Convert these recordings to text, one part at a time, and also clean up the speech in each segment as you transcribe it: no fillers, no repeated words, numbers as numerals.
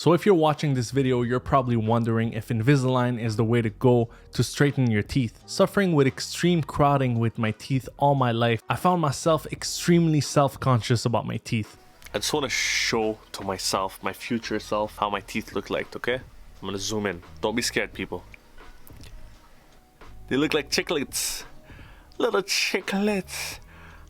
So if you're watching this video, you're probably wondering if Invisalign is the way to go to straighten your teeth. Suffering with extreme crowding with my teeth all my life, I found myself extremely self-conscious about my teeth. I just want to show to myself, my future self, how my teeth look like, okay? I'm gonna zoom in. Don't be scared, people. They look like chiclets. Little chiclets.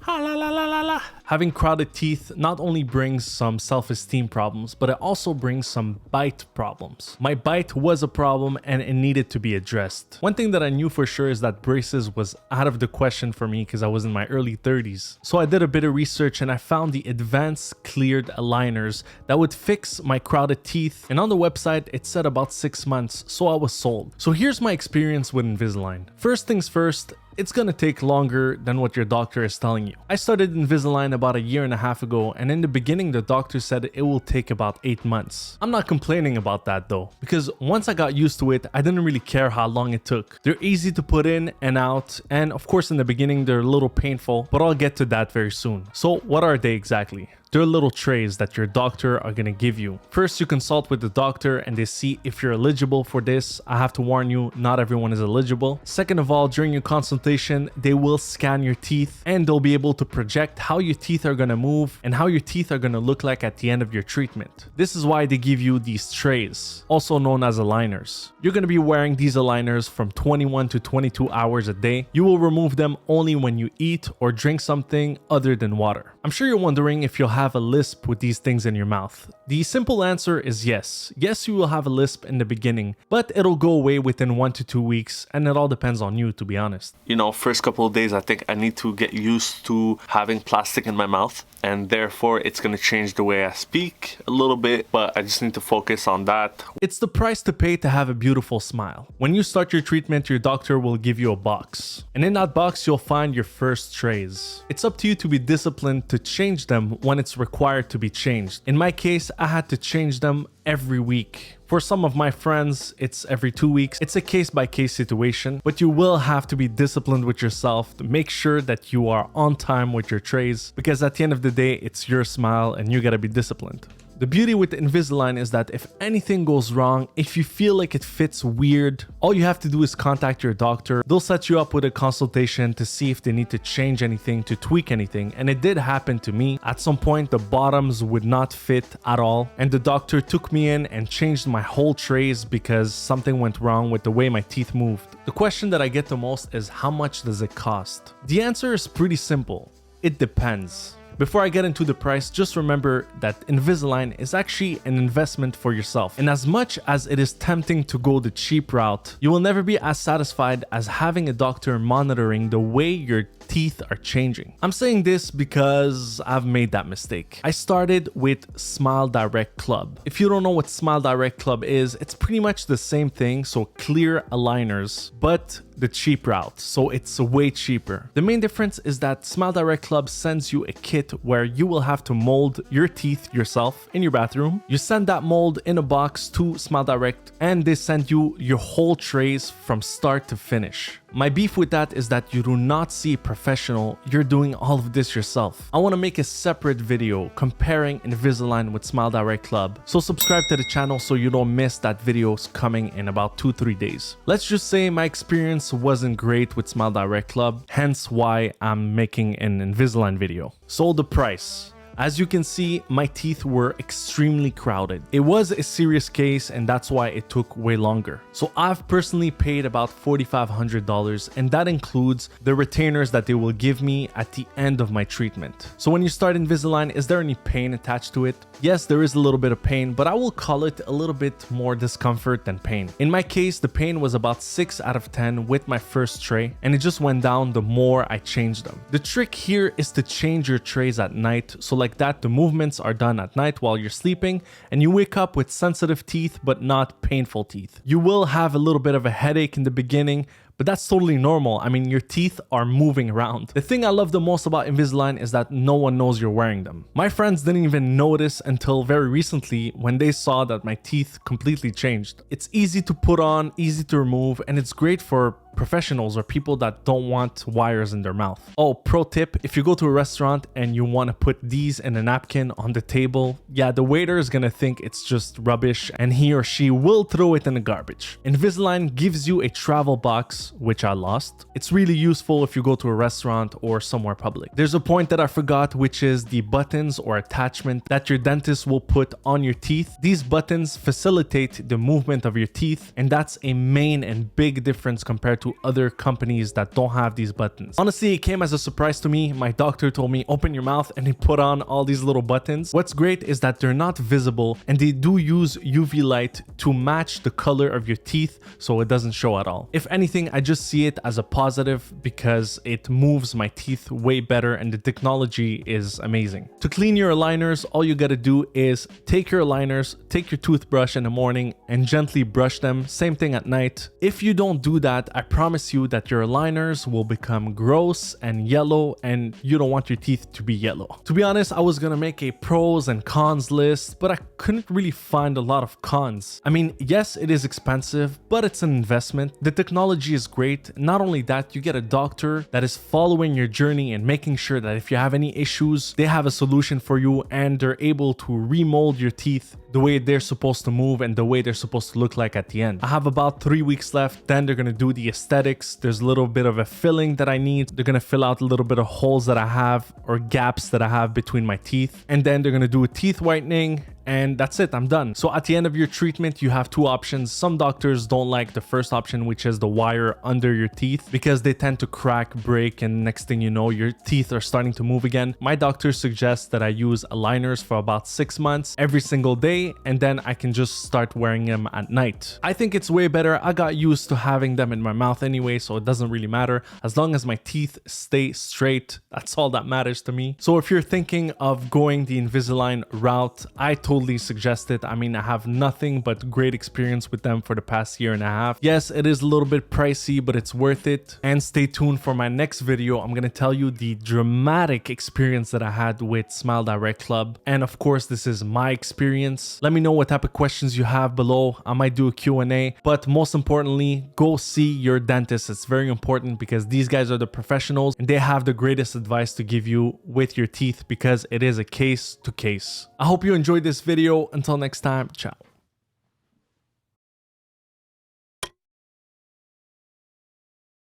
Ah, la, la, la, la, la. Having crowded teeth not only brings some self-esteem problems, but it also brings some bite problems. My bite was a problem and it needed to be addressed. One thing that I knew for sure is that braces was out of the question for me because I was in my early 30s. So I did a bit of research and I found the advanced cleared aligners that would fix my crowded teeth. And on the website, it said about 6 months, so I was sold. So here's my experience with Invisalign. First things first, it's gonna take longer than what your doctor is telling you. I started Invisalign about a year and a half ago, and in the beginning the doctor said it will take about 8 months. I'm not complaining about that though, because once I got used to it, I didn't really care how long it took. They're easy to put in and out, and of course in the beginning they're a little painful, but I'll get to that very soon. So what are they exactly? They're little trays that your doctor are gonna give you. First, you consult with the doctor and they see if you're eligible for this. I have to warn you, not everyone is eligible. Second of all, during your consultation, they will scan your teeth and they'll be able to project how your teeth are gonna move and how your teeth are gonna look like at the end of your treatment. This is why they give you these trays, also known as aligners. You're gonna be wearing these aligners from 21 to 22 hours a day. You will remove them only when you eat or drink something other than water. I'm sure you're wondering if you'll have a lisp with these things in your mouth. The simple answer is yes. Yes, you will have a lisp in the beginning, but it'll go away within 1 to 2 weeks, and it all depends on you, to be honest. You know, first couple of days, I think I need to get used to having plastic in my mouth, and therefore it's gonna change the way I speak a little bit, but I just need to focus on that. It's the price to pay to have a beautiful smile. When you start your treatment, your doctor will give you a box, and in that box, you'll find your first trays. It's up to you to be disciplined to change them when it's required to be changed. In my case, I had to change them every week. For some of my friends, it's every 2 weeks. It's a case-by-case situation, but you will have to be disciplined with yourself to make sure that you are on time with your trays, because at the end of the day, it's your smile and you gotta be disciplined. The beauty with Invisalign is that if anything goes wrong, if you feel like it fits weird, all you have to do is contact your doctor. They'll set you up with a consultation to see if they need to change anything, to tweak anything. And it did happen to me. At some point, the bottoms would not fit at all. And the doctor took me in and changed my whole trays because something went wrong with the way my teeth moved. The question that I get the most is, how much does it cost? The answer is pretty simple. It depends. Before I get into the price, just remember that Invisalign is actually an investment for yourself. And as much as it is tempting to go the cheap route, you will never be as satisfied as having a doctor monitoring the way your teeth are changing. I'm saying this because I've made that mistake. I started with Smile Direct Club. If you don't know what Smile Direct Club is, it's pretty much the same thing, so clear aligners, but the cheap route, so it's way cheaper. The main difference is that Smile Direct Club sends you a kit where you will have to mold your teeth yourself in your bathroom. You send that mold in a box to Smile Direct and they send you your whole trays from start to finish. My beef with that is that you do not see a professional, you're doing all of this yourself. I want to make a separate video comparing Invisalign with Smile Direct Club, so subscribe to the channel so you don't miss that videos coming in about 2-3 days. Let's just say my experience wasn't great with Smile Direct Club, hence why I'm making an Invisalign video. So the price. As you can see, my teeth were extremely crowded. It was a serious case and that's why it took way longer. So I've personally paid about $4,500 and that includes the retainers that they will give me at the end of my treatment. So when you start Invisalign, is there any pain attached to it? Yes, there is a little bit of pain, but I will call it a little bit more discomfort than pain. In my case, the pain was about 6 out of 10 with my first tray and it just went down the more I changed them. The trick here is to change your trays at night, so like that the movements are done at night while you're sleeping and you wake up with sensitive teeth but not painful teeth. You will have a little bit of a headache in the beginning, but that's totally normal. I mean, your teeth are moving around. The thing I love the most about Invisalign is that no one knows you're wearing them. My friends didn't even notice until very recently when they saw that my teeth completely changed. It's easy to put on, easy to remove, and it's great for professionals or people that don't want wires in their mouth. Oh, pro tip, if you go to a restaurant and you want to put these in a napkin on the table, yeah, the waiter is gonna think it's just rubbish and he or she will throw it in the garbage. Invisalign gives you a travel box, which I lost. It's really useful if you go to a restaurant or somewhere public. There's a point that I forgot, which is the buttons or attachment that your dentist will put on your teeth. These buttons facilitate the movement of your teeth, and that's a main and big difference compared to other companies that don't have these buttons. Honestly, it came as a surprise to me. My doctor told me, open your mouth, and he put on all these little buttons. What's great is that they're not visible and they do use UV light to match the color of your teeth so it doesn't show at all. If anything, I just see it as a positive because it moves my teeth way better and the technology is amazing. To clean your aligners, all you gotta do is take your aligners, take your toothbrush in the morning and gently brush them. Same thing at night. If you don't do that, I promise you that your aligners will become gross and yellow, and you don't want your teeth to be yellow. To be honest, I was gonna make a pros and cons list, but I couldn't really find a lot of cons. I mean, yes, it is expensive, but it's an investment. The technology is great. Not only that, you get a doctor that is following your journey and making sure that if you have any issues, they have a solution for you and they're able to remold your teeth the way they're supposed to move and the way they're supposed to look like at the end. I have about 3 weeks left, then they're gonna do the aesthetics. There's a little bit of a filling that I need. They're gonna fill out a little bit of holes that I have or gaps that I have between my teeth. And then they're gonna do a teeth whitening, and that's it, I'm done. So at the end of your treatment, you have two options. Some doctors don't like the first option, which is the wire under your teeth, because they tend to crack, break, and next thing you know, your teeth are starting to move again. My doctor suggests that I use aligners for about 6 months every single day, and then I can just start wearing them at night. I think it's way better. I got used to having them in my mouth anyway, so it doesn't really matter. As long as my teeth stay straight, that's all that matters to me. So if you're thinking of going the Invisalign route, I totally suggest it. I mean, I have nothing but great experience with them for the past year and a half. Yes, it is a little bit pricey, but it's worth it. And stay tuned for my next video. I'm gonna tell you the dramatic experience that I had with Smile Direct Club. And of course, this is my experience. Let me know what type of questions you have below. I might do a Q&A, but most importantly, go see your dentist. It's very important because these guys are the professionals and they have the greatest advice to give you with your teeth because it is a case to case. I hope you enjoyed this video. Until next time, ciao.